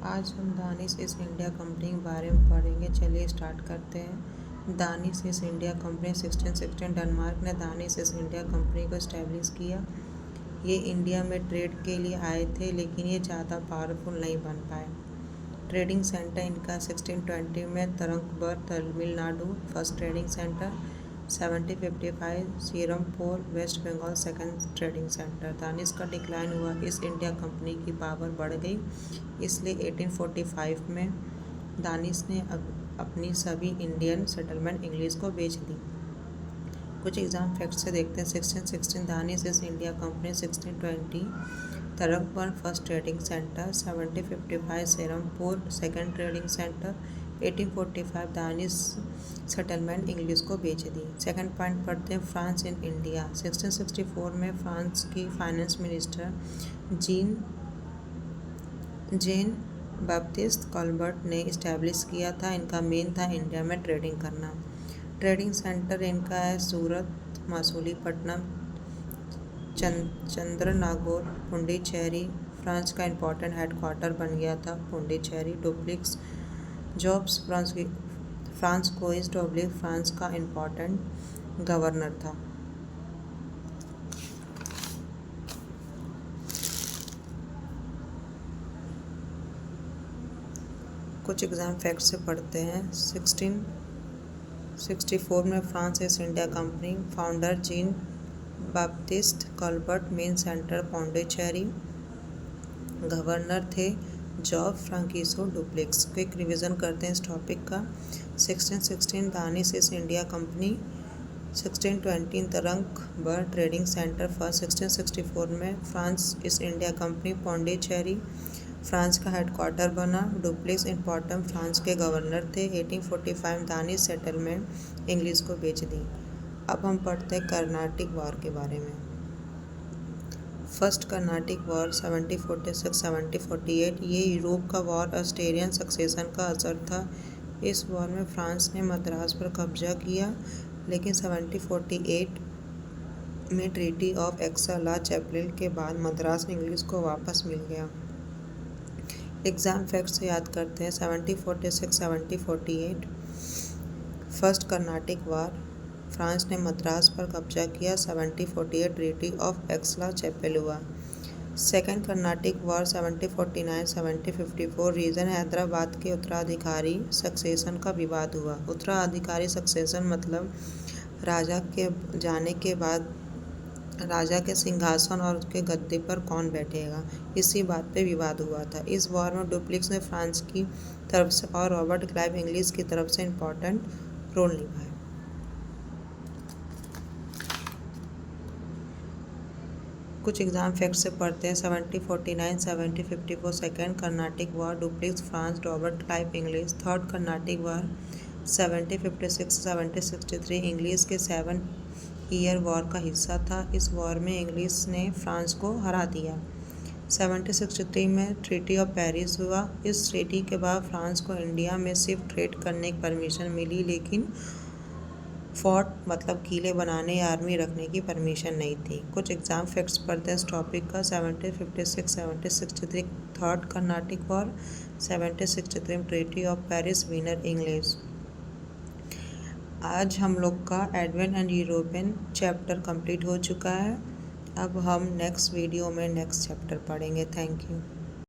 आज हम Danish East India company के बारे में पढ़ेंगे। चलिए स्टार्ट करते हैं। Danish East India company 1616 Denmark ने दानिश ईस्ट इंडिया कंपनी को इस्टेब्लिश किया। ये इंडिया में ट्रेड के लिए आए थे, लेकिन ये ज़्यादा पावरफुल नहीं बन पाए। ट्रेडिंग सेंटर इनका 1620 में Tranquebar Tamil Nadu first trading centre, 1755 Serampore West Bengal second trading centre. Danish का डिक्लाइन हुआ, ईस्ट इंडिया कंपनी की पावर बढ़ गई, इसलिए 1845 में दानिश ने अपनी सभी इंडियन सेटलमेंट इंग्लिश को बेच दी। कुछ एग्जाम फैक्ट्स से देखते हैं। 1616 Danish East India Company, 1620 Tranquebar first trading centre, 1755 Serampore second trading centre, 1845 Danish settlement English को बेच दी। सेकंड पॉइंट पढ़ते हैं, फ्रांस इन इंडिया। 1664 में फ्रांस की फाइनेंस मिनिस्टर जेन बैप्टिस्ट कॉलबर्ट ने इस्टेब्लिश किया था। इनका मेन था इंडिया में ट्रेडिंग करना। ट्रेडिंग सेंटर इनका है सूरत, मसूलीपट्टनम, चंद्रनागोर, पुडुचेरी। फ्रांस का इम्पोर्टेंट हेडक्वार्टर बन गया था Puducherry. Dupleix Joseph François Dupleix France का इम्पोर्टेंट गवर्नर था। कुछ एग्जाम फैक्ट्स से पढ़ते हैं। 1664 में France East India Company, founder Jean Baptiste Colbert, main centre Pondicherry, governor थे Joseph François Dupleix. Quick revision करते हैं इस टॉपिक का। 1616 Danish East India Company, 1620 Tranquebar trading centre first, 1664 में France East India company Pondicherry France का हेडक्वार्टर बना। डुप्लिक्स इम्पोर्टेंट फ्रांस के governor थे। 1845 दानिश सेटलमेंट इंग्लिश को बेच दी। अब हम पढ़ते हैं कर्नाटिक वॉर के बारे में। फर्स्ट कर्नाटिक वॉर 1746-1748, ये यूरोप का वॉर ऑस्ट्रेलियन सक्सेशन का असर था। इस वॉर में फ्रांस ने मद्रास पर कब्जा किया, लेकिन 1748 में ट्रीटी ऑफ एक्सा चैपलिन के बाद मद्रास इंग्लिश को वापस मिल गया। एग्जाम फैक्ट्स से याद करते हैं। 1746-1748 फर्स्ट कर्नाटिक वॉर, फ्रांस ने मद्रास पर कब्जा किया। 1748 ट्रीटी ऑफ एक्सा चैपल हुआ। Second Carnatic war 1749-1754 reason Hyderabad के उत्तराधिकारी सक्सेशन का विवाद हुआ। उत्तराधिकारी सक्सेशन मतलब राजा के जाने के बाद राजा के सिंहासन और उसके गद्दे पर कौन बैठेगा, इसी बात पे विवाद हुआ था। इस वॉर में डुप्लिक्स ने फ्रांस की तरफ से और रॉबर्ट क्लाइव इंग्लिश की तरफ से इम्पोर्टेंट रोल निभाया। कुछ एग्जाम फैक्ट्स से पढ़ते हैं। 1749-1754 second Carnatic war, duplex France, Robert Clive English. Third Carnatic war 1756-1763 English के 7 ईयर वॉर का हिस्सा था। इस वॉर में इंग्लिश ने फ्रांस को हरा दिया। 1763 में ट्रीटी ऑफ पेरिस हुआ। इस ट्रीटी के बाद फ्रांस को इंडिया में सिर्फ ट्रेड करने की परमिशन मिली, लेकिन फोर्ट मतलब किले बनाने या आर्मी रखने की परमिशन नहीं थी। कुछ एग्जाम फैक्ट्स पढ़ते हैं इस टॉपिक का। 1756-1763 third Carnatic war, 1763 treaty of Paris, winner English. आज हम लोग का advent and European chapter complete हो चुका है। अब हम नेक्स्ट वीडियो में नेक्स्ट चैप्टर पढ़ेंगे। Thank you.